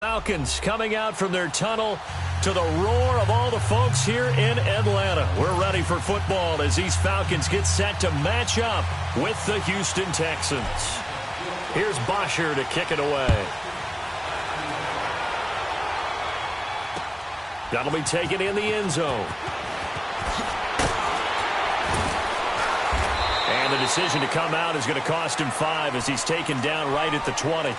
Falcons coming out from their tunnel to the roar of all the folks here in Atlanta. We're ready for football as these Falcons get set to match up with the Houston Texans. Here's Bosher to kick it away. That'll be taken in the end zone. And the decision to come out is going to cost him 5 as he's taken down right at the 20.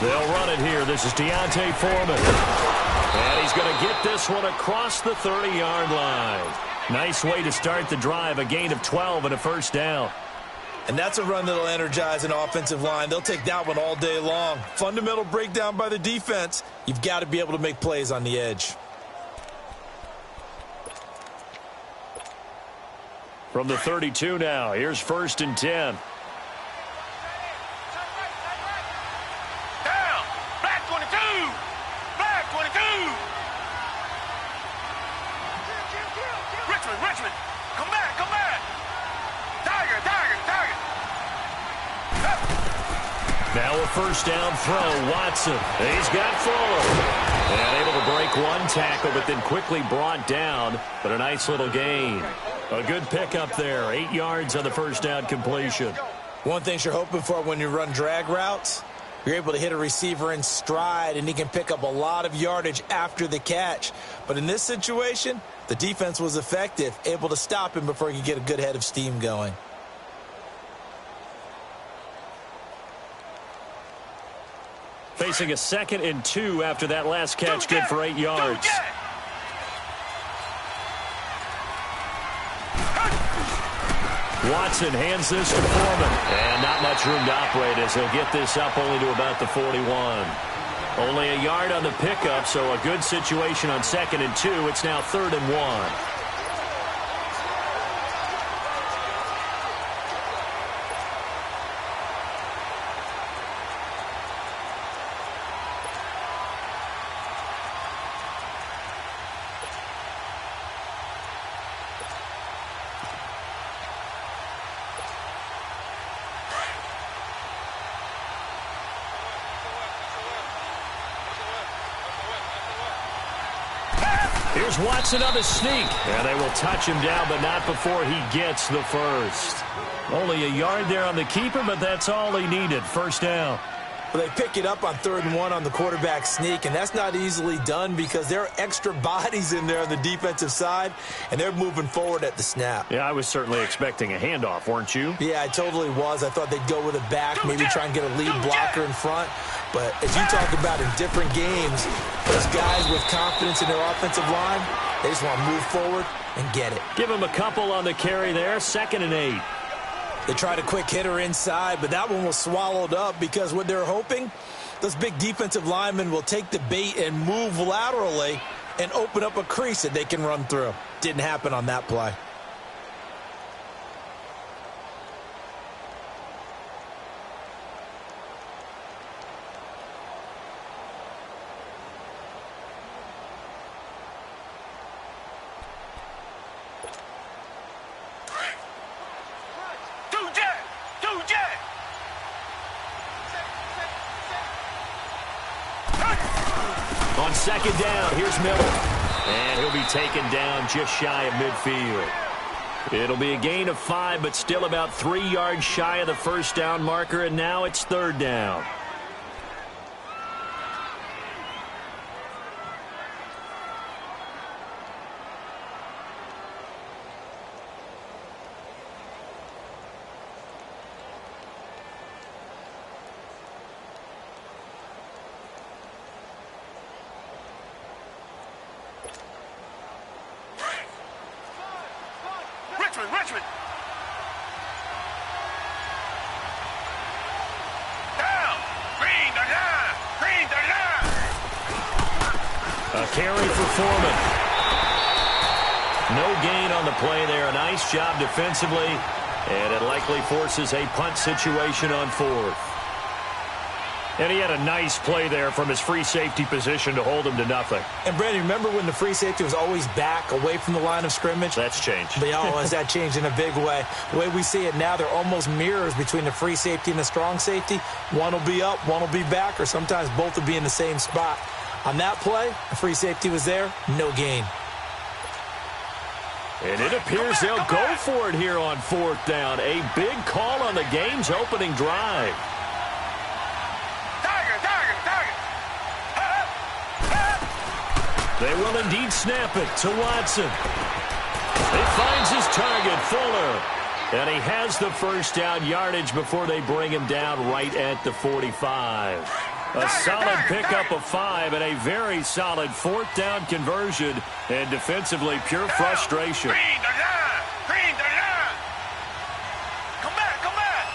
They'll run it here. This is D'Onta Foreman. And he's going to get this one across the 30-yard line. Nice way to start the drive. A gain of 12 and a first down. And that's a run that'll energize an offensive line. They'll take that one all day long. Fundamental breakdown by the defense. You've got to be able to make plays on the edge. From the 32 now, here's 1st and 10. Now a first down throw, Watson. He's got Fuller. And able to break one tackle, but then quickly brought down. But a nice little gain. A good pickup there. 8 yards on the first down completion. One thing you're hoping for when you run drag routes, you're able to hit a receiver in stride, and he can pick up a lot of yardage after the catch. But in this situation, the defense was effective, able to stop him before he could get a good head of steam going. Facing a 2nd and 2 after that last catch, good for 8 yards. Watson hands this to Foreman. And not much room to operate as he'll get this up only to about the 41. Only a yard on the pickup, so a good situation on 2nd and 2. It's now 3rd and 1. Here's Watson on the sneak. And they will touch him down, but not before he gets the first. Only a yard there on the keeper, but that's all he needed. First down. Well, they pick it up on 3rd and 1 on the quarterback sneak, and that's not easily done because there are extra bodies in there on the defensive side, and they're moving forward at the snap. Yeah, I was certainly expecting a handoff, weren't you? Yeah, I totally was. I thought they'd go with a back, maybe try and get a lead blocker in front. But as you talk about in different games, those guys with confidence in their offensive line, they just want to move forward and get it. Give him a couple on the carry there, 2nd and 8. They tried a quick hitter inside, but that one was swallowed up because what they're hoping, those big defensive linemen will take the bait and move laterally and open up a crease that they can run through. Didn't happen on that play. On 2nd down, here's Miller. And he'll be taken down just shy of midfield. It'll be a gain of 5, but still about 3 yards shy of the first down marker, and now it's 3rd down. Watchman. Down. Green the line. Green the line. A carry for Foreman. No gain on the play there. A nice job defensively, and it likely forces a punt situation on fourth. And he had a nice play there from his free safety position to hold him to nothing. And, Brandon, remember when the free safety was always back away from the line of scrimmage? That's changed. But has that changed in a big way? The way we see it now, they're almost mirrors between the free safety and the strong safety. One will be up, one will be back, or sometimes both will be in the same spot. On that play, the free safety was there, no gain. And it appears they'll go for it here on fourth down. A big call on the game's opening drive. They will indeed snap it to Watson. He finds his target, Fuller. And he has the first down yardage before they bring him down right at the 45. A solid pickup of 5 and a very solid fourth down conversion. And defensively, pure frustration. Green the line. Green the line. Come back, come back.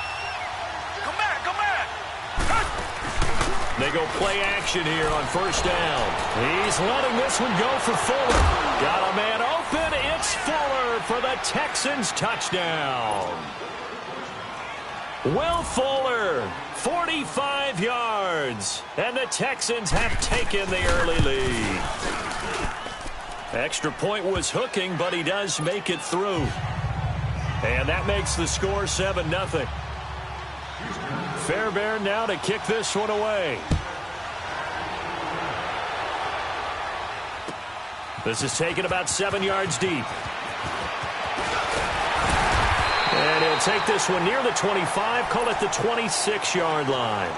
Come back, come back. They go play action here on first down. He's letting this one go for Fuller. Got a man open. It's Fuller for the Texans touchdown. Will Fuller, 45 yards. And the Texans have taken the early lead. Extra point was hooking, but he does make it through. And that makes the score 7-0. Fairbairn now to kick this one away. This is taken about 7 yards deep. And he'll take this one near the 25, call it the 26-yard line.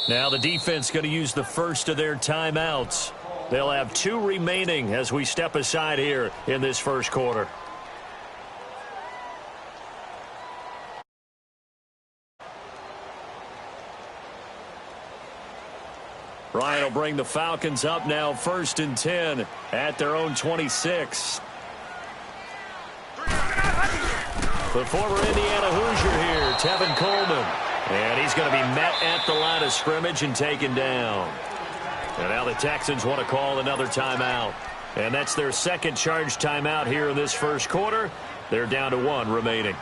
Now the defense going to use the first of their timeouts. They'll have 2 remaining as we step aside here in this first quarter. Ryan will bring the Falcons up now 1st and 10 at their own 26. The former Indiana Hoosier here, Tevin Coleman. And he's going to be met at the line of scrimmage and taken down. And now the Texans want to call another timeout. And that's their second charge timeout here in this first quarter. They're down to 1 remaining.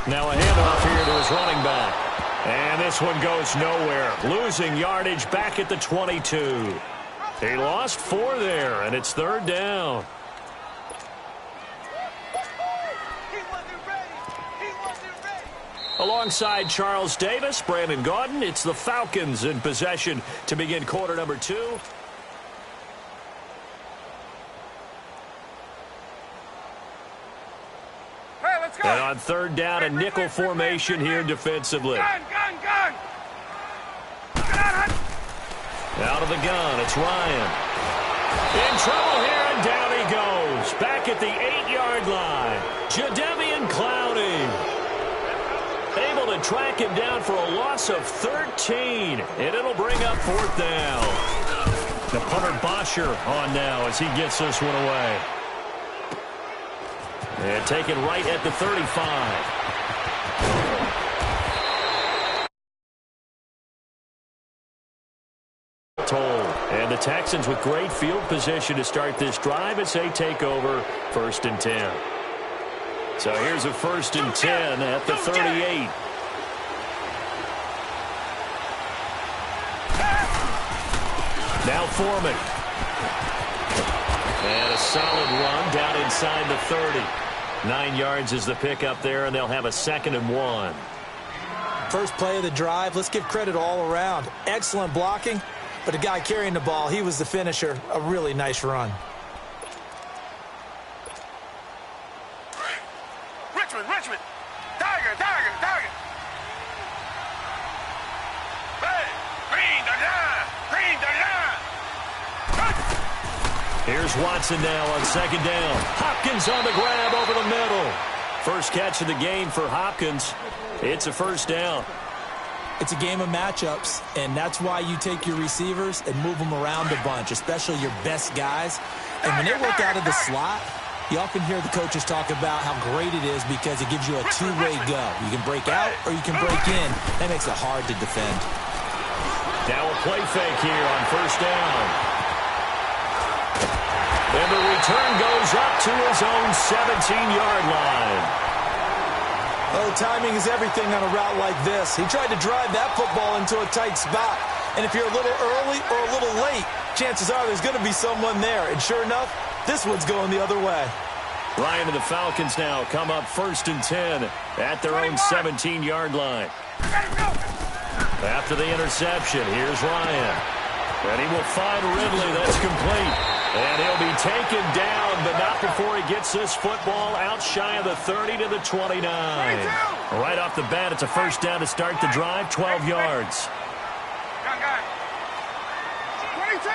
Now a handoff here to his running back. And this one goes nowhere. Losing yardage back at the 22. He lost 4 there, and it's 3rd down. Alongside Charles Davis, Brandon Gaudin, it's the Falcons in possession to begin quarter number 2. And on 3rd down, a nickel formation here defensively. Gun. Out of the gun, it's Ryan. In trouble here, and down he goes. Back at the 8-yard line. Jadeveon Clowney. Able to track him down for a loss of 13. And it'll bring up 4th down. The punter Bosher on now as he gets this one away. And taken right at the 35. And the Texans with great field position to start this drive as they take over 1st and 10. So here's a 1st and 10 at the 38. Now Foreman. And a solid run down inside the 30. 9 yards is the pickup there, and they'll have a 2nd and 1. First play of the drive, let's give credit all around. Excellent blocking, but the guy carrying the ball, he was the finisher. A really nice run. Richmond. Tiger. Hey, green the line. Here's Watson now on second down. Hopkins on the grab over the middle. First catch of the game for Hopkins. It's a first down. It's a game of matchups, and that's why you take your receivers and move them around a bunch, especially your best guys. And when they work out of the slot, you often hear the coaches talk about how great it is because it gives you a two-way go. You can break out or you can break in. That makes it hard to defend. Now a play fake here on first down. And the return goes up to his own 17-yard line. Oh, timing is everything on a route like this. He tried to drive that football into a tight spot. And if you're a little early or a little late, chances are there's going to be someone there. And sure enough, this one's going the other way. Ryan and the Falcons now come up 1st and 10 at their own 17-yard line. After the interception, here's Ryan. And he will find Ridley. That's complete. And he'll be taken down, but not before he gets this football out shy of the 30 to the 29. Right off the bat, it's a first down to start the drive, 12 yards. Gun. 22.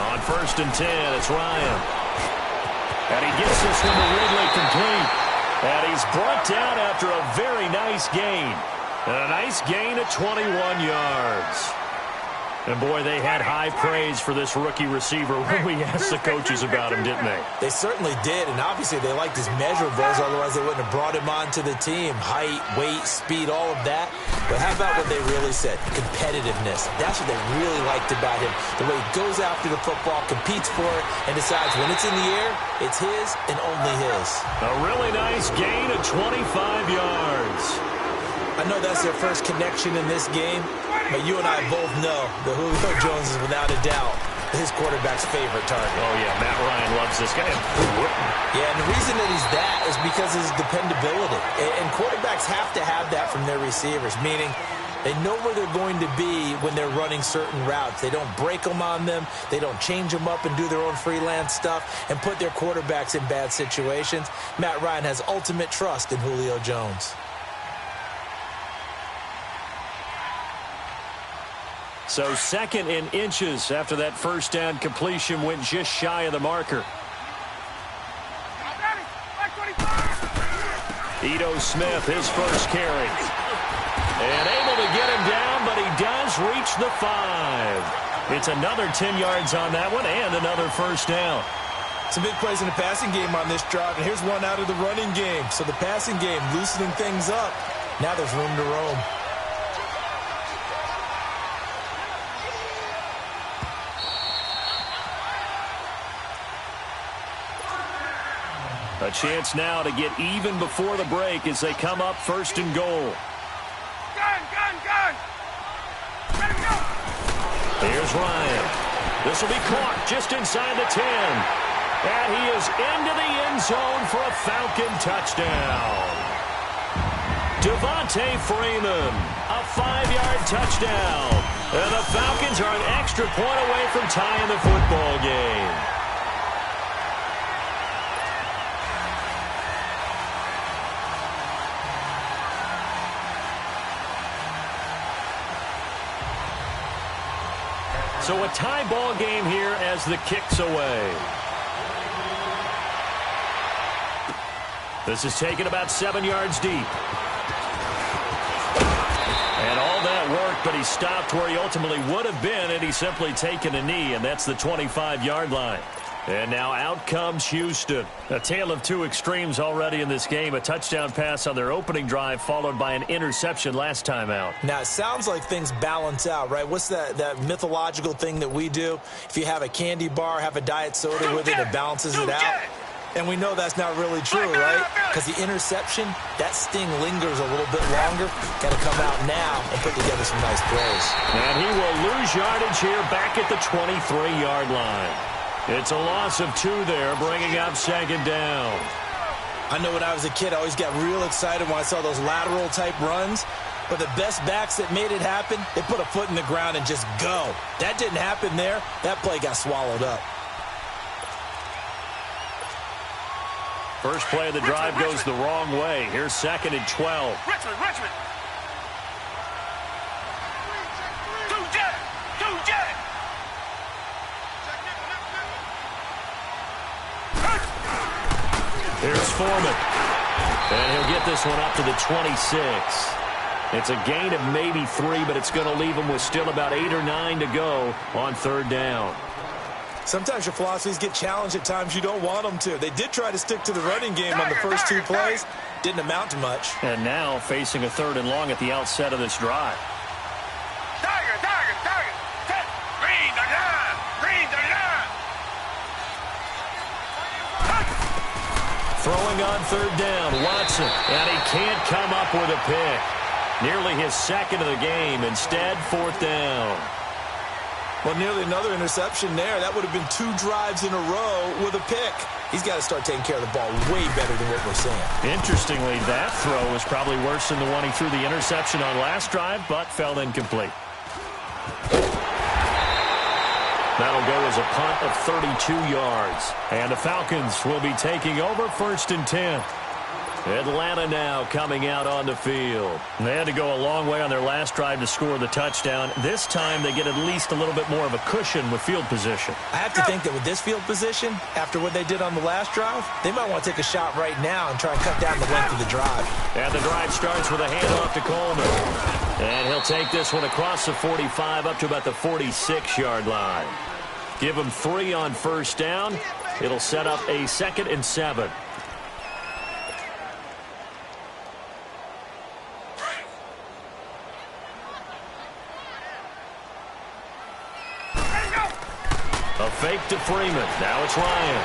On 1st and 10, it's Ryan. And he gets this one to Ridley complete. And he's brought down after a very nice gain. And a nice gain of 21 yards. And, boy, they had high praise for this rookie receiver when we asked the coaches about him, didn't they? They certainly did, and obviously they liked his measurables, otherwise they wouldn't have brought him onto the team. Height, weight, speed, all of that. But how about what they really said? Competitiveness. That's what they really liked about him. The way he goes after the football, competes for it, and decides when it's in the air, it's his and only his. A really nice gain of 25 yards. I know that's their first connection in this game, but you and I both know that Julio Jones is without a doubt his quarterback's favorite target. Oh, yeah, Matt Ryan loves this guy. Yeah, and the reason that he's that is because of his dependability. And quarterbacks have to have that from their receivers, meaning they know where they're going to be when they're running certain routes. They don't break them on them. They don't change them up and do their own freelance stuff and put their quarterbacks in bad situations. Matt Ryan has ultimate trust in Julio Jones. So 2nd and inches after that first down completion went just shy of the marker. Ito Smith, his first carry. And able to get him down, but he does reach the 5. It's another 10 yards on that one and another first down. Some big plays in the passing game on this drive, and here's one out of the running game. So the passing game loosening things up. Now there's room to roam. A chance now to get even before the break as they come up 1st and goal. Gun. Let him go. Here's Ryan. This will be caught just inside the 10. And he is into the end zone for a Falcon touchdown. Devontae Freeman, a 5-yard touchdown. And the Falcons are an extra point away from tying the football game. So a tie ball game here as the kick's away. This is taken about 7 yards deep. And all that worked, but he stopped where he ultimately would have been, and he's simply taken a knee, and that's the 25-yard line. And now out comes Houston. A tale of two extremes already in this game. A touchdown pass on their opening drive followed by an interception last time out. Now, it sounds like things balance out, right? What's that mythological thing that we do? If you have a candy bar, have a diet soda with it, it balances it out. And we know that's not really true, right? Because the interception, that sting lingers a little bit longer. Got to come out now and put together some nice plays. And he will lose yardage here back at the 23-yard line. It's a loss of 2 there, bringing up 2nd down. I know when I was a kid, I always got real excited when I saw those lateral-type runs. But the best backs that made it happen, they put a foot in the ground and just go. That didn't happen there. That play got swallowed up. First play of the drive goes the wrong way. Here's 2nd and 12. Richmond. Two jet. Here's Foreman. And he'll get this one up to the 26. It's a gain of maybe 3, but it's going to leave him with still about 8 or 9 to go on 3rd down. Sometimes your philosophies get challenged at times you don't want them to. They did try to stick to the running game on the first 2 plays. Didn't amount to much. And now facing a 3rd and long at the outset of this drive. Tiger. Set. Green the line. Throwing on 3rd down, Watson. And he can't come up with a pick. Nearly his 2nd of the game. Instead, 4th down. Well, nearly another interception there. That would have been 2 drives in a row with a pick. He's got to start taking care of the ball way better than what we're seeing. Interestingly, that throw was probably worse than the one he threw the interception on last drive, but fell incomplete. That'll go as a punt of 32 yards. And the Falcons will be taking over 1st and 10. Atlanta now coming out on the field. They had to go a long way on their last drive to score the touchdown. This time they get at least a little bit more of a cushion with field position. I have to think that with this field position, after what they did on the last drive, they might want to take a shot right now and try and cut down the length of the drive. And the drive starts with a handoff to Coleman. And he'll take this one across the 45 up to about the 46-yard line. Give him 3 on 1st down. It'll set up a 2nd and 7. A fake to Freeman. Now it's Ryan.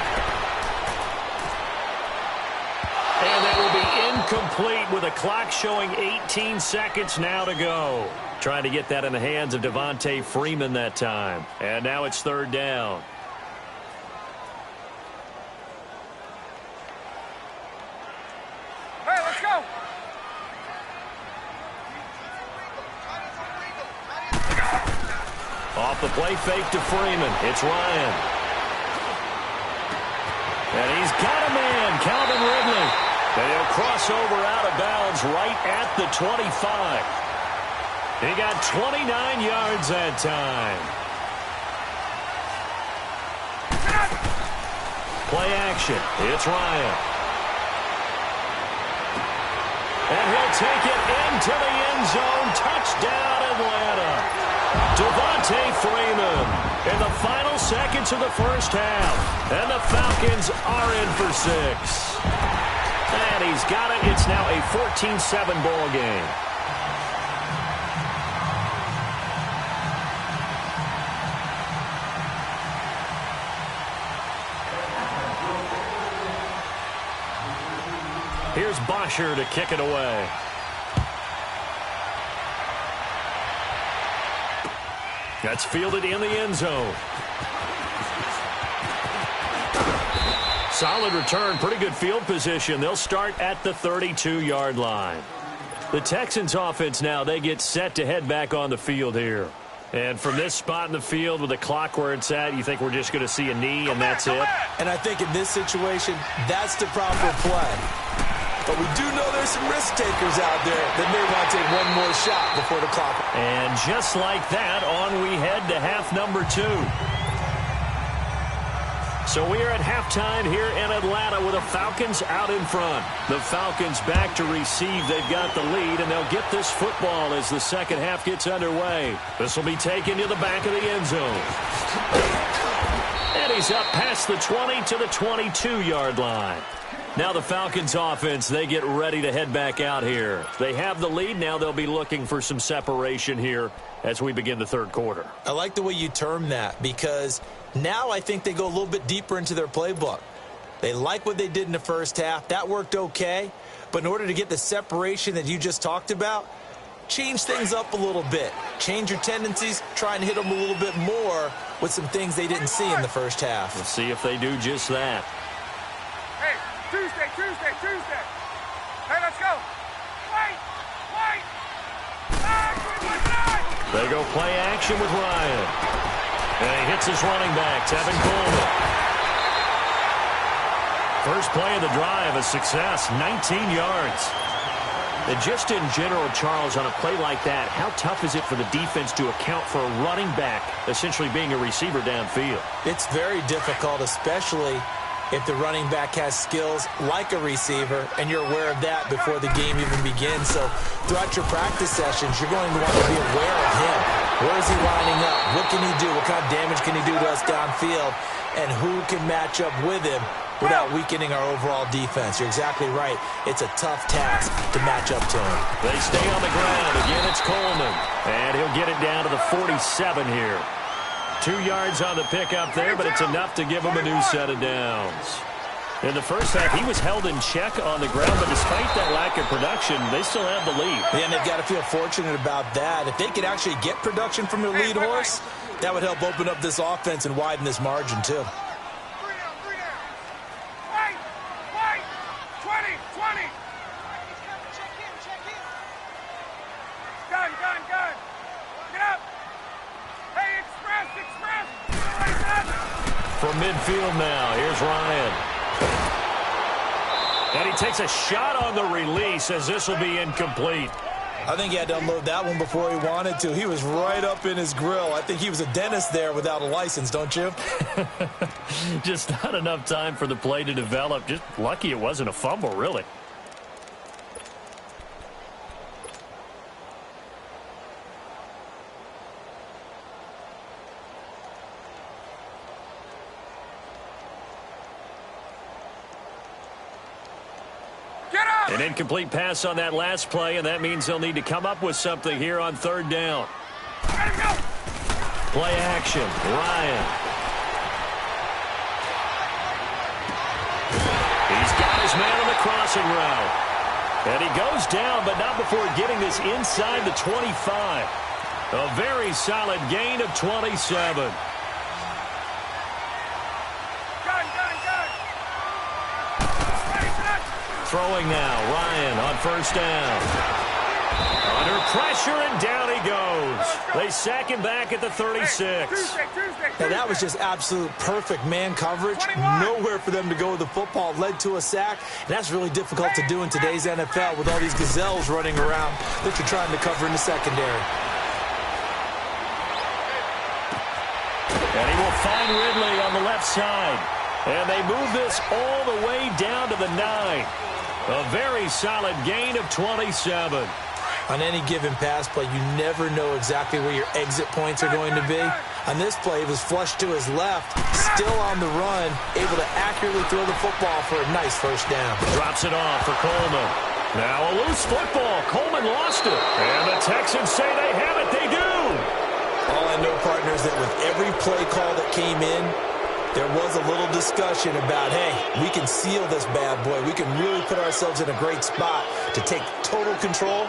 And that will be incomplete with a clock showing 18 seconds now to go. Trying to get that in the hands of Devontae Freeman that time. And now it's 3rd down. Hey, let's go. Off the play fake to Freeman. It's Ryan. And he's got a man, Calvin Ridley. And he'll cross over out of bounds right at the 25. He got 29 yards that time. Play action. It's Ryan. And he'll take it into the end zone. Touchdown, Atlanta. Devontae Freeman in the final seconds of the 1st half. And the Falcons are in for 6. And he's got it. It's now a 14-7 ball game. Here's Bosher to kick it away. That's fielded in the end zone. Solid return, pretty good field position. They'll start at the 32-yard line. The Texans offense now, they get set to head back on the field here. And from this spot in the field with the clock where it's at, you think we're just going to see a knee and that's it? And I think in this situation, that's the proper play. But we do know there's some risk takers out there that may want to take one more shot before the clock. And just like that, on we head to half number 2. So we are at halftime here in Atlanta with the Falcons out in front. The Falcons back to receive. They've got the lead, and they'll get this football as the 2nd half gets underway. This will be taken to the back of the end zone. And he's up past the 20 to the 22-yard line. Now the Falcons offense, they get ready to head back out here. They have the lead. Now they'll be looking for some separation here as we begin the 3rd quarter. I like the way you term that because now I think they go a little bit deeper into their playbook. They like what they did in the 1st half. That worked okay. But in order to get the separation that you just talked about, change things up a little bit. Change your tendencies. Try and hit them a little bit more with some things they didn't see in the 1st half. We'll see if they do just that. Hey, Tuesday. Hey, let's go. Wait. They go play action with Ryan. And he hits his running back, Tevin Coleman. First play of the drive, a success, 19 yards. And just in general, Charles, on a play like that, how tough is it for the defense to account for a running back essentially being a receiver downfield? It's very difficult, especially if the running back has skills like a receiver, and you're aware of that before the game even begins. So throughout your practice sessions, you're going to want to be aware of him. Where is he lining up? What can he do? What kind of damage can he do to us downfield? And who can match up with him without weakening our overall defense? You're exactly right. It's a tough task to match up to him. They stay on the ground. Again, it's Coleman. And he'll get it down to the 47 here. 2 yards on the pickup there, but it's enough to give him a new set of downs. In the first half, he was held in check on the ground, but despite that lack of production, they still have the lead. Yeah, and they've got to feel fortunate about that. If they could actually get production from their lead horse, that would help open up this offense and widen this margin, too. 3 down. Wait. 20. Gun. Get up. Hey, express. From midfield now, here's Ryan. And he takes a shot on the release as this will be incomplete. I think he had to unload that one before he wanted to. He was right up in his grill. I think he was a dentist there without a license, don't you? Just not enough time for the play to develop. Just lucky it wasn't a fumble, really. An incomplete pass on that last play, and that means they'll need to come up with something here on third down. Play action. Ryan. He's got his man on the crossing route. And he goes down, but not before getting this inside the 25. A very solid gain of 27. Throwing now, Ryan on first down. Under pressure, and down he goes. They sack him back at the 36. Now, that was just absolute perfect man coverage. Nowhere for them to go with the football. Led to a sack. And that's really difficult to do in today's NFL with all these gazelles running around that you're trying to cover in the secondary. And he will find Ridley on the left side. And they move this all the way down to the 9. A very solid gain of 27. On any given pass play, you never know exactly where your exit points are going to be. On this play, it was flushed to his left, still on the run, able to accurately throw the football for a nice first down. Drops it off for Coleman. Now a loose football. Coleman lost it. And the Texans say they have it. They do. All I know, partners, that with every play call that came in, there was a little discussion about, hey, we can seal this bad boy. We can really put ourselves in a great spot to take total control,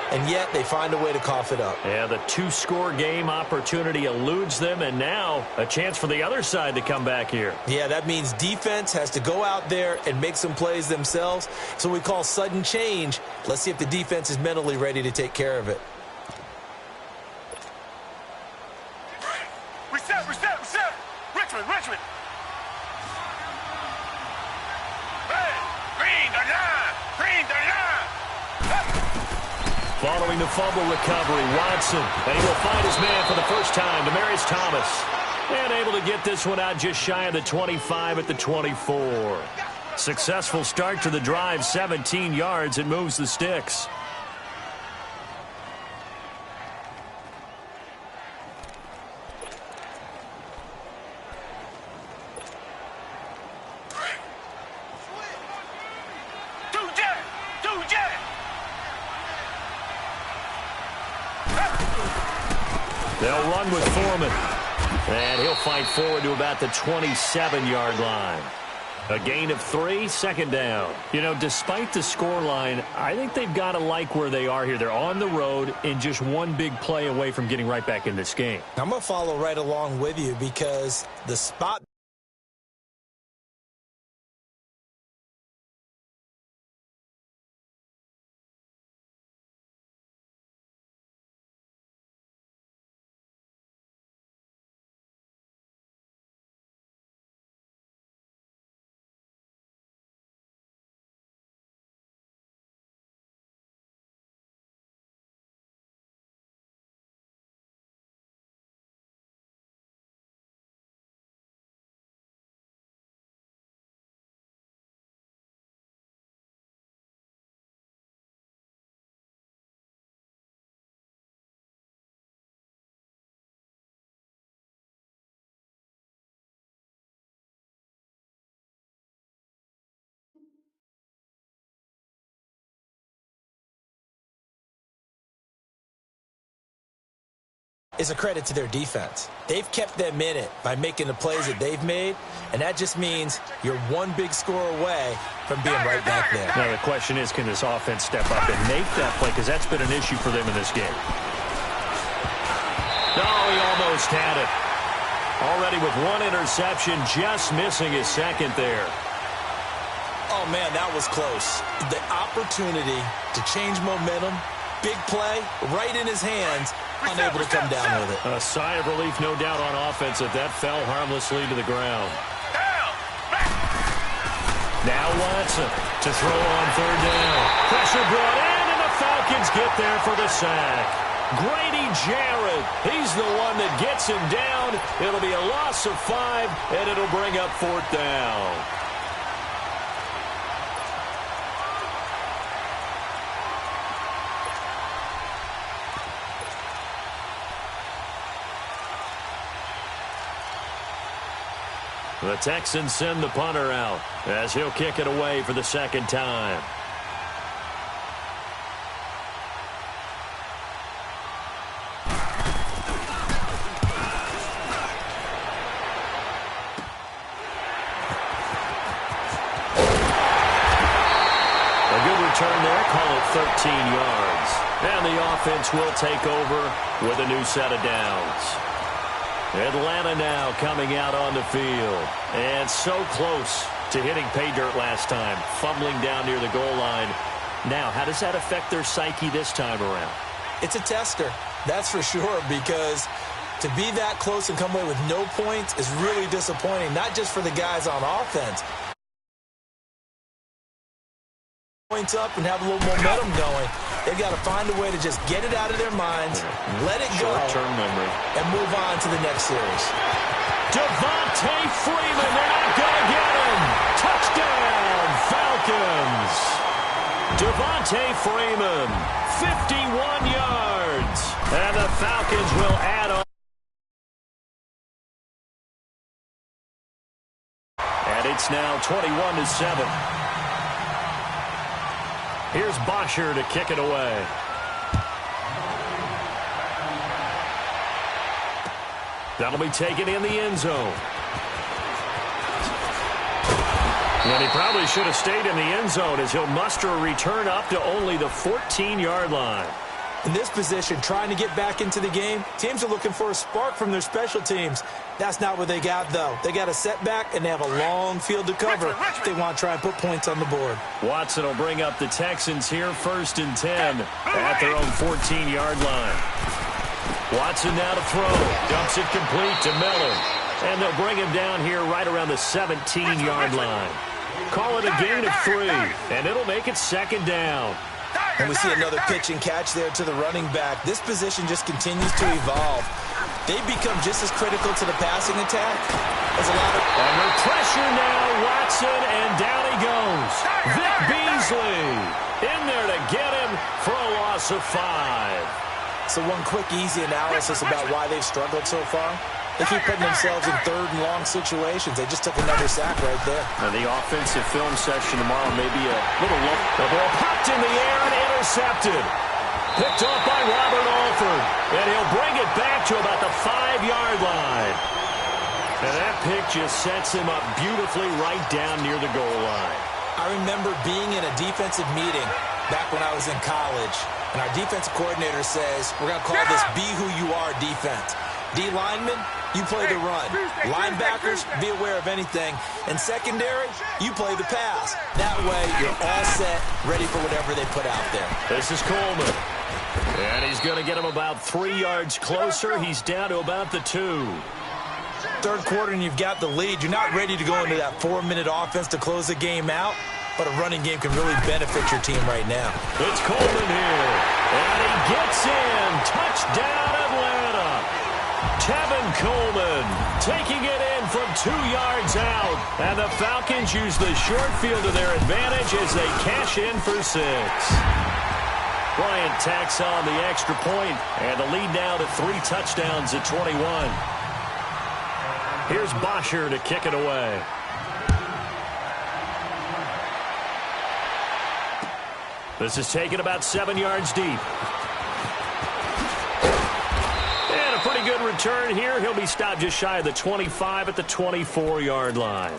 and yet they find a way to cough it up. Yeah, the 2-score game opportunity eludes them, and now a chance for the other side to come back here. Yeah, that means defense has to go out there and make some plays themselves. So we call sudden change. Let's see if the defense is mentally ready to take care of it. Reset. Richmond. Hey, green the line. Following the fumble recovery, Watson. And he will find his man for the first time, Demaryius Thomas. And able to get this one out just shy of the 25 at the 24. Successful start to the drive, 17 yards. It moves the sticks. They'll run with Foreman. And he'll fight forward to about the 27-yard line. A gain of 3, second down. You know, despite the scoreline, I think they've got to like where they are here. They're on the road and just one big play away from getting right back in this game. I'm going to follow right along with you because the spot is a credit to their defense. They've kept them in it by making the plays that they've made, and that just means you're one big score away from being right back there. Now the question is, can this offense step up and make that play, because that's been an issue for them in this game. Oh, he almost had it. Already with one interception, just missing his second there. Oh, man, that was close. The opportunity to change momentum, big play, right in his hands, unable to come down with it. A sigh of relief, no doubt, on offense that fell harmlessly to the ground. Now Watson to throw on third down. Pressure brought in, and the Falcons get there for the sack. Grady Jarrett, he's the one that gets him down. It'll be a loss of 5, and it'll bring up fourth down. The Texans send the punter out as he'll kick it away for the second time. A good return there, call it 13 yards. And the offense will take over with a new set of downs. Atlanta now coming out on the field. And so close to hitting pay dirt last time, fumbling down near the goal line. Now, how does that affect their psyche this time around? It's a tester, that's for sure, because to be that close and come away with no points is really disappointing, not just for the guys on offense. Points up and have a little momentum going. They've got to find a way to just get it out of their minds, let it go, short-term memory, and move on to the next series. Devontae Freeman, they're not going to get him. Touchdown, Falcons. Devontae Freeman, 51 yards. And the Falcons will add on. And it's now 21-7. Here's Bosher to kick it away. That'll be taken in the end zone. And he probably should have stayed in the end zone as he'll muster a return up to only the 14-yard line. In this position, trying to get back into the game, teams are looking for a spark from their special teams. That's not what they got, though. They got a setback, and they have a long field to cover if they want to try and put points on the board. Watson will bring up the Texans here, 1st and 10 at their own 14-yard line. Watson now to throw. Dumps it complete to Miller. And they'll bring him down here right around the 17-yard line. Call it a gain of 3, and it'll make it 2nd down. And we see another pitch and catch there to the running back. This position just continues to evolve. They become just as critical to the passing attack as a lot of... Under pressure now, Watson, and down he goes. Vic Beasley in there to get him for a loss of 5. So one quick, easy analysis about why they've struggled so far. They keep putting themselves in 3rd and long situations. They just took another sack right there. Now the offensive film session tomorrow may be a little low. The ball popped in the air and intercepted. Picked off by Robert Alford. And he'll bring it back to about the 5-yard line. And that pick just sets him up beautifully right down near the goal line. I remember being in a defensive meeting back when I was in college. And our defensive coordinator says, we're going to call this Be Who You Are defense. D linemen, you play the run. Linebackers, be aware of anything. And secondary, you play the pass. That way, you're all set, ready for whatever they put out there. This is Coleman. And he's going to get him about 3 yards closer. He's down to about the 2. 3rd quarter, and you've got the lead. You're not ready to go into that 4-minute offense to close the game out. But a running game can really benefit your team right now. It's Coleman here. And he gets in. Touchdown, Atlanta. Tevin Coleman taking it in from 2 yards out. And the Falcons use the short field to their advantage as they cash in for 6. Bryant tacks on the extra point, and the lead now to 3 touchdowns at 21. Here's Bosher to kick it away. This is taken about 7 yards deep. And a pretty return here. He'll be stopped just shy of the 25 at the 24-yard line.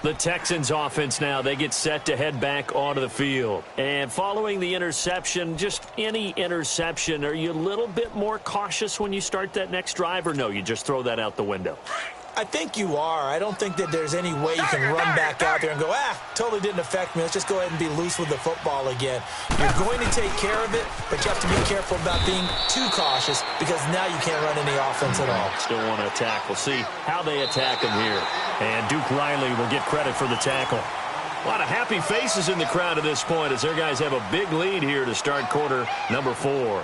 The Texans offense now, they get set to head back onto the field. And following the interception, just any interception, are you a little bit more cautious when you start that next drive, or no, you just throw that out the window? I think you are. I don't think that there's any way you can run back out there and go, totally didn't affect me. Let's just go ahead and be loose with the football again. You're going to take care of it, but you have to be careful about being too cautious because now you can't run any offense at all. Still want to attack. We'll see how they attack him here. And Duke Riley will get credit for the tackle. A lot of happy faces in the crowd at this point as their guys have a big lead here to start quarter number 4.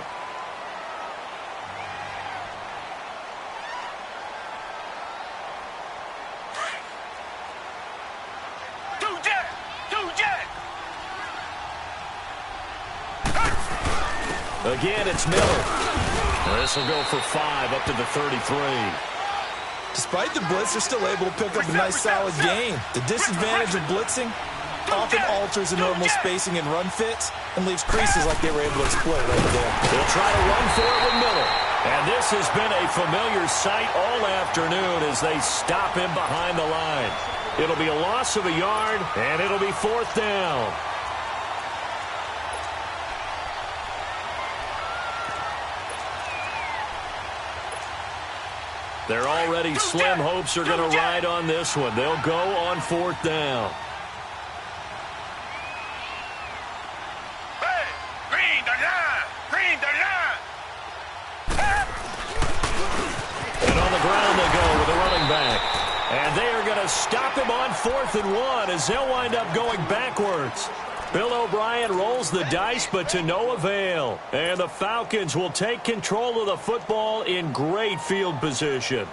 Again, it's Miller. This will go for 5 up to the 33. Despite the blitz, they're still able to pick up a nice, solid gain. The disadvantage of blitzing often alters the normal spacing and run fits and leaves creases like they were able to exploit right there. They'll try to run for it with Miller. And this has been a familiar sight all afternoon as they stop him behind the line. It'll be a loss of a yard, and it'll be 4th down. Their already slim hopes are going to ride on this one. They'll go on 4th down. Hey, green the line! Green the line! And on the ground they go with the running back. And they are going to stop him on 4th and 1 as they'll wind up going backwards. Bill O'Brien rolls the dice, but to no avail. And the Falcons will take control of the football in great field position.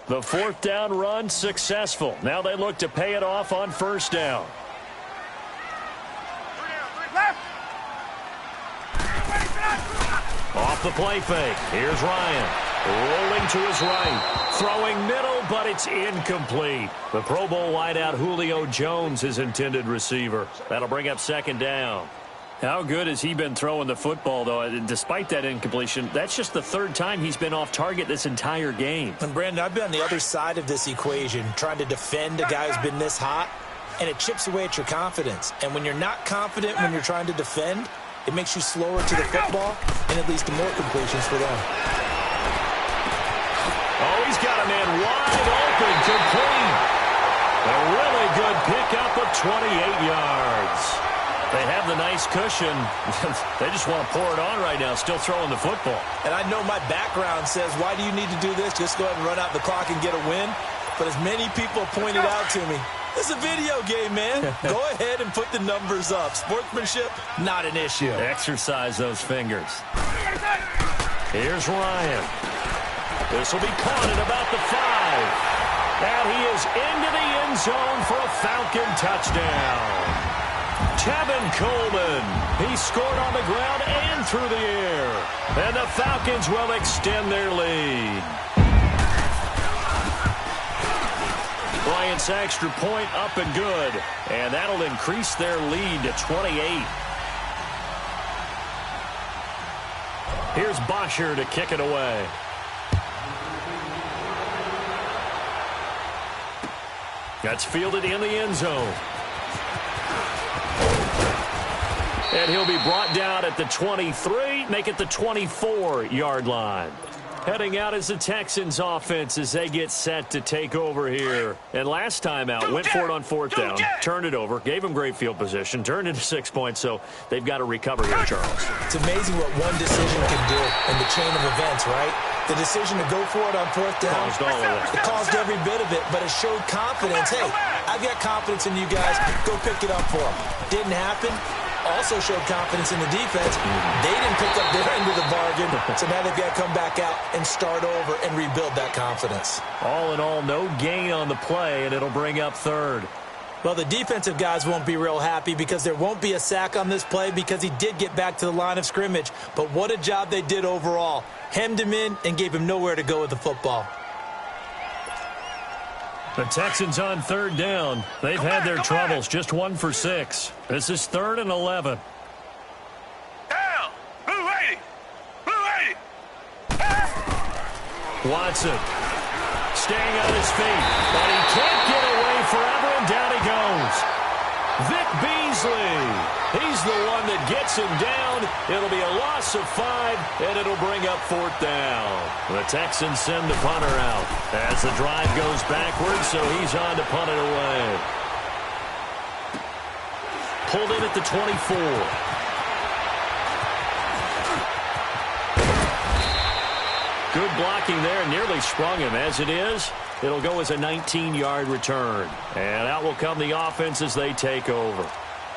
The 4th down run successful. Now they look to pay it off on 1st down. Off the play fake. Here's Ryan. Rolling to his right. Throwing middle, but it's incomplete. The Pro Bowl wideout Julio Jones, his intended receiver. That'll bring up 2nd down. How good has he been throwing the football, though? Despite that incompletion, that's just the 3rd time he's been off target this entire game. And, Brandon, I've been on the other side of this equation, trying to defend a guy who's been this hot, and it chips away at your confidence. And when you're not confident when you're trying to defend, it makes you slower to the football, and it leads to more completions for them. Oh, he's got a man wide open, complete. A really good pickup of 28 yards. They have the nice cushion. They just want to pour it on right now, still throwing the football. And I know my background says, why do you need to do this? Just go ahead and run out the clock and get a win. But as many people pointed out to me, it's a video game, man. Go ahead and put the numbers up. Sportsmanship, not an issue. Exercise those fingers. Here's Ryan. This will be caught at about the 5. And he is into the end zone for a Falcon touchdown. Tevin Coleman. He scored on the ground and through the air. And the Falcons will extend their lead. Bryant's extra point up and good. And that'll increase their lead to 28. Here's Bosher to kick it away. That's fielded in the end zone. And he'll be brought down at the 23, make it the 24-yard line. Heading out is the Texans offense as they get set to take over here. And last time out, went for it on 4th down, turned it over, gave them great field position, turned into 6 points, so they've got to recover here, Charles. It's amazing what one decision can do in the chain of events, right? The decision to go for it on 4th down, Caused all of it. It caused every bit of it, but it showed confidence. Hey, I've got confidence in you guys. Go pick it up for them. Didn't happen. Also showed confidence in the defense. They didn't pick up their end of the bargain, so now they've got to come back out and start over and rebuild that confidence. All in all, no gain on the play, and it'll bring up 3rd. Well, the defensive guys won't be real happy because there won't be a sack on this play because he did get back to the line of scrimmage. But what a job they did overall. Hemmed him in and gave him nowhere to go with the football. The Texans on third down. They've had their troubles, just 1 for 6. This is 3rd and 11. Down. Blue 80. Blue 80. Watson staying on his feet, but he can't get away forever, and down he goes. Vic Beasley, he's the one that gets him down. It'll be a loss of 5, and it'll bring up 4th down. The Texans send the punter out as the drive goes backwards, so he's on to punt it away. Pulled in at the 24. Good blocking there, nearly sprung him. As it is, it'll go as a 19-yard return. And out will come the offense as they take over.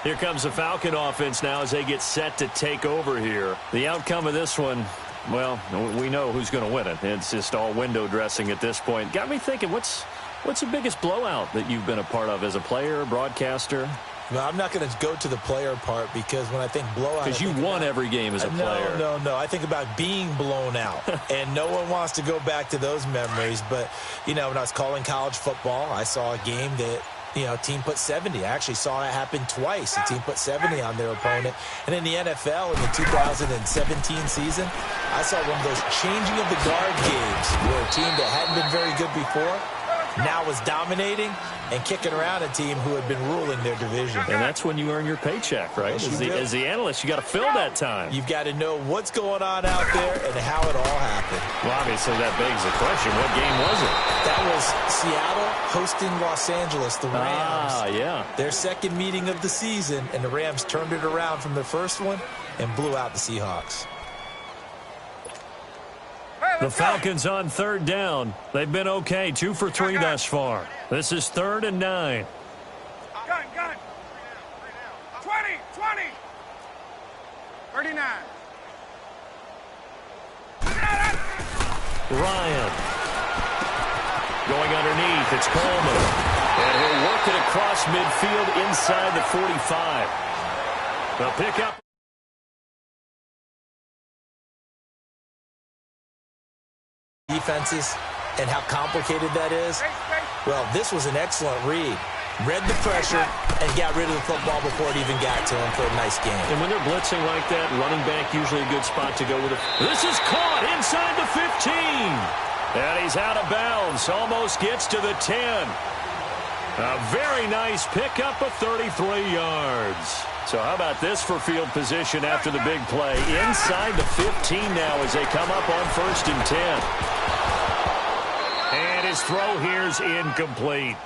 Here comes the Falcon offense now as they get set to take over here. The outcome of this one, well, we know who's going to win it. It's just all window dressing at this point. Got me thinking, what's the biggest blowout that you've been a part of as a player, broadcaster? Well, I'm not going to go to the player part because when I think blowout... Because you won every game as a player. No. I think about being blown out. And no one wants to go back to those memories. But, you know, when I was calling college football, I saw a game that, you know, team put 70. I actually saw it happen twice. A team put 70 on their opponent. And in the NFL, in the 2017 season, I saw one of those changing of the guard games where a team that hadn't been very good before now was dominating and kicking around a team who had been ruling their division. And that's when you earn your paycheck, right? As the analyst, you got to fill that time. You've got to know what's going on out there and how it all happened. Well, obviously that begs the question, what game was it? That was Seattle hosting Los Angeles, the Rams. Yeah. Their second meeting of the season, and the Rams turned it around from their first one and blew out the Seahawks. The Falcons on third down. They've been okay, 2 for 3 thus far. This is 3rd and 9. Gun. 20. 39. Ryan. Going underneath, it's Coleman. And he'll work it across midfield inside the 45. The pickup. Defenses and how complicated that is. Well, this was an excellent read. Read the pressure and got rid of the football before it even got to him for a nice game. And when they're blitzing like that, running back usually a good spot to go with it. This is caught inside the 15. And he's out of bounds. Almost gets to the 10. A very nice pickup of 33 yards. So how about this for field position after the big play? Inside the 15 now as they come up on 1st and 10. And his throw here's incomplete.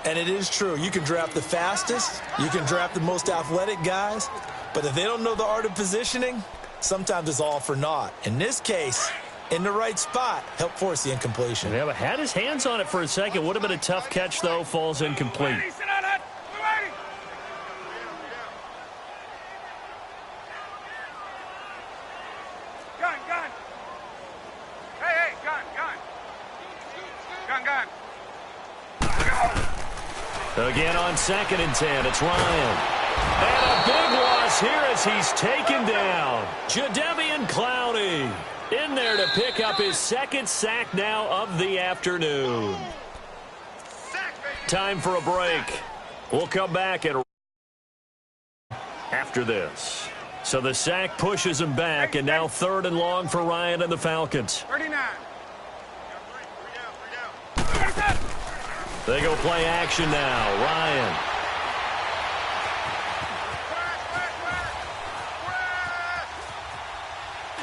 And it is true. You can draft the fastest. You can draft the most athletic guys. But if they don't know the art of positioning, sometimes it's all for naught. In this case, in the right spot, helped force the incompletion. Yeah, but had his hands on it for a second. Would have been a tough catch, though. Falls incomplete. Again on 2nd and 10, it's Ryan. And a big loss here as he's taken down. Jadeveon Clowney in there to pick up his 2nd sack now of the afternoon. Time for a break. We'll come back and after this. So the sack pushes him back, and now 3rd and long for Ryan and the Falcons. 39. They go play action now. Ryan.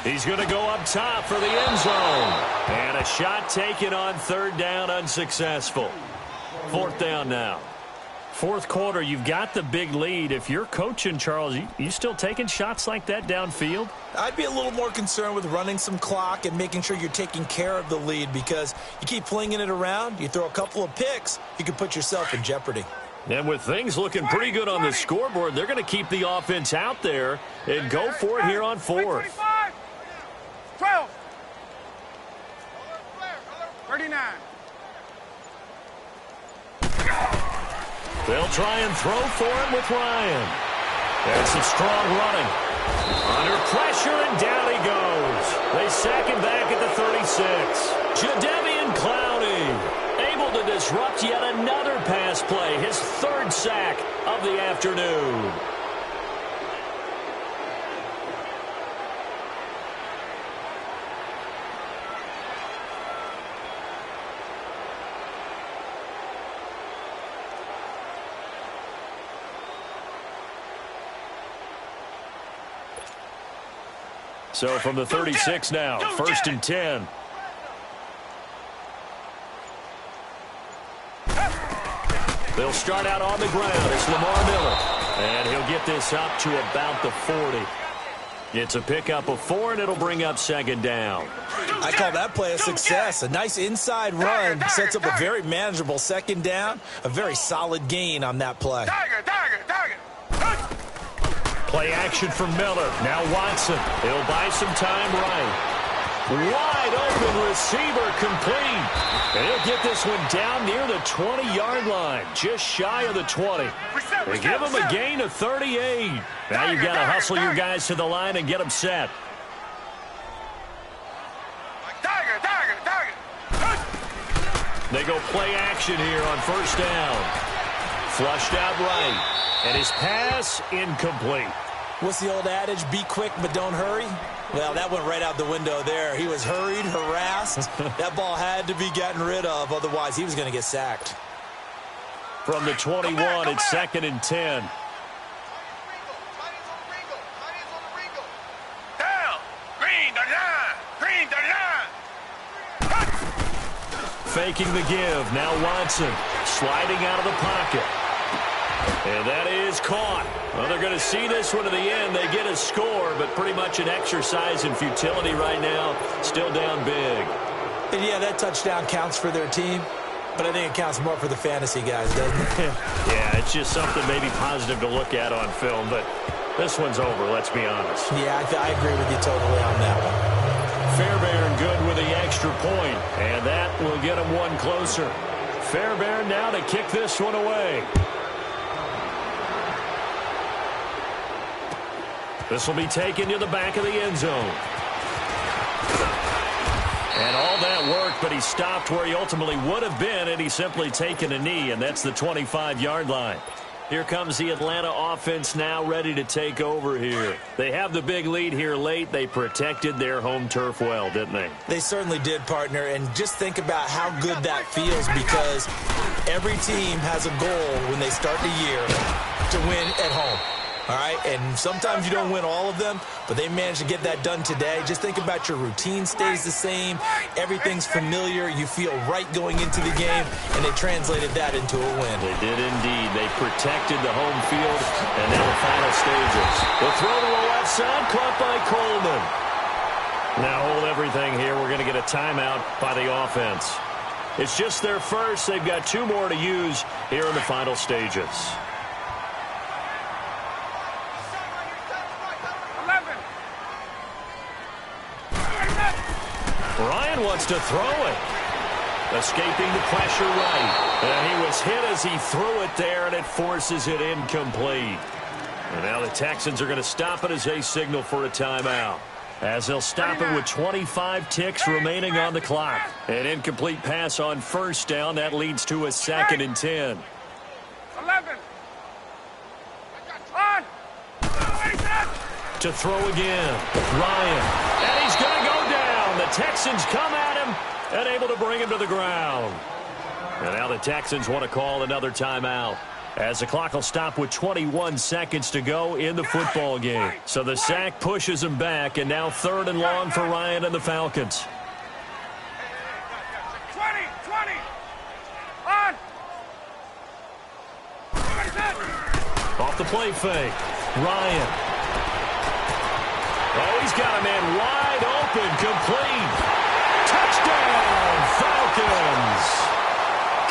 He's going to go up top for the end zone. And a shot taken on 3rd down, unsuccessful. 4th down now. 4th quarter, you've got the big lead. If you're coaching, Charles, you still taking shots like that downfield? I'd be a little more concerned with running some clock and making sure you're taking care of the lead because you keep flinging it around, you throw a couple of picks, you can put yourself in jeopardy. And with things looking pretty good on the scoreboard, they're going to keep the offense out there and go for it here on 4th. 12. 39. They'll try and throw for him with Ryan. And some strong running. Under pressure, and down he goes. They sack him back at the 36. Jadeveon Clowney able able to disrupt yet another pass play. His third sack of the afternoon. So from the 36 now, 1st and 10. They'll start out on the ground. It's Lamar Miller. And he'll get this up to about the 40. It's a pickup of 4, and it'll bring up 2nd down. I call that play a success. A nice inside run sets up a very manageable 2nd down. A very solid gain on that play. Play action from Miller. Now Watson. He'll buy some time right. Wide open receiver complete. And he'll get this one down near the 20-yard line. Just shy of the 20. They give him a gain of 38. Now you've got to hustle your guys to the line and get them set. They go play action here on 1st down. Flushed out right. And his pass incomplete. What's the old adage? Be quick, but don't hurry. Well, that went right out the window there. He was hurried, harassed. That ball had to be gotten rid of. Otherwise, he was going to get sacked. From the 21, it's 2nd and 10. Down. Green the line. Green the line. Faking the give. Now Watson sliding out of the pocket. And that is caught. Well, they're going to see this one to the end. They get a score, but pretty much an exercise in futility right now. Still down big. And yeah, that touchdown counts for their team, but I think it counts more for the fantasy guys, doesn't it? Yeah, it's just something maybe positive to look at on film, but this one's over, let's be honest. Yeah, I agree with you totally on that one. Fairbairn good with the extra point, and that will get them one closer. Fairbairn now to kick this one away. This will be taken to the back of the end zone. And all that work, but he stopped where he ultimately would have been, and he's simply taken a knee, and that's the 25-yard line. Here comes the Atlanta offense now ready to take over here. They have the big lead here late. They protected their home turf well, didn't they? They certainly did, partner, and just think about how good that feels because every team has a goal when they start the year to win at home. All right, and sometimes you don't win all of them, but they managed to get that done today. Just think about your routine stays the same. Everything's familiar. You feel right going into the game, and they translated that into a win. They did indeed. They protected the home field, and now the final stages. The throw to the left side, caught by Coleman. Now hold everything here. We're going to get a timeout by the offense. It's just their first. They've got 2 more to use here in the final stages. Ryan wants to throw it. Escaping the pressure right. And he was hit as he threw it there, and it forces it incomplete. And now the Texans are going to stop it as they signal for a timeout. As they'll stop it with 25 ticks remaining on the clock. An incomplete pass on 1st down. That leads to a 2nd and 10. 11. On. To throw again. Ryan. And he's going to go down. The Texans come at him and able to bring him to the ground. And now the Texans want to call another timeout as the clock will stop with 21 seconds to go in the football game. So the sack pushes him back, and now 3rd and long for Ryan and the Falcons. 20. On. Off the play fake. Ryan. Oh, he's got a man wide open, complete. Touchdown, Falcons.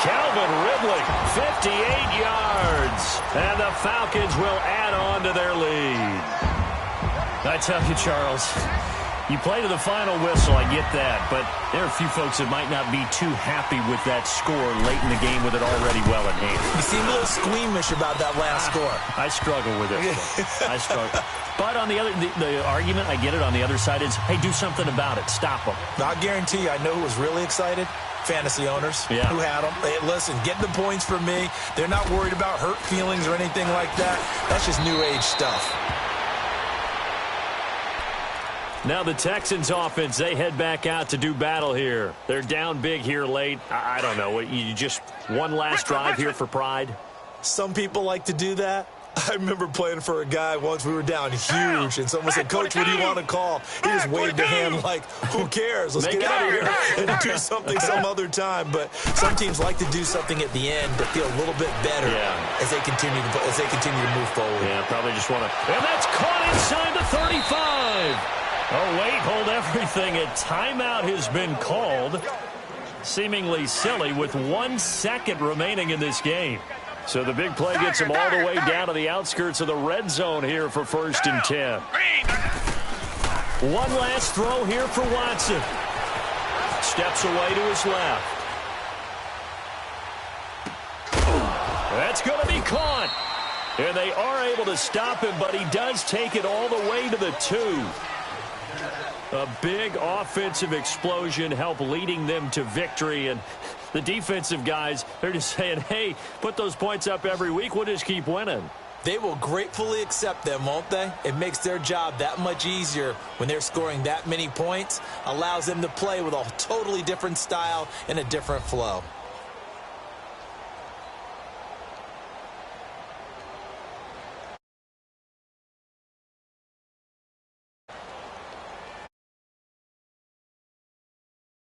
Calvin Ridley, 58 yards. And the Falcons will add on to their lead. I tell you, Charles, you play to the final whistle, I get that. But there are a few folks that might not be too happy with that score late in the game with it already well in hand. You seem a little squeamish about that last score. I struggle with it. I struggle. But on the other, the argument, I get it, on the other side is, hey, do something about it. Stop them. I guarantee you, I know who was really excited. fantasy owners Yeah. who had them. Hey, listen, get the points for me. They're not worried about hurt feelings or anything like that. That's just new age stuff. Now the Texans offense, they head back out to do battle here. They're down big here late. I don't know. You just one last drive here for pride? Some people like to do that. I remember playing for a guy once. We were down huge, and someone said, "Coach, what do you want to call?" He just waved a hand like, "Who cares? Let's get out of here and do something some other time." But some teams like to do something at the end to feel a little bit better as they continue to move forward. Yeah, probably just want to. And that's caught inside the 35. Oh, wait, hold everything. A timeout has been called. Seemingly silly with 1 second remaining in this game. So the big play gets him all the way down to the outskirts of the red zone here for 1st and 10. One last throw here for Watson. Steps away to his left. That's going to be caught. And they are able to stop him, but he does take it all the way to the 2. A big offensive explosion helped leading them to victory. And the defensive guys, they're just saying, hey, put those points up every week. We'll just keep winning. They will gratefully accept them, won't they? It makes their job that much easier when they're scoring that many points. Allows them to play with a totally different style and a different flow.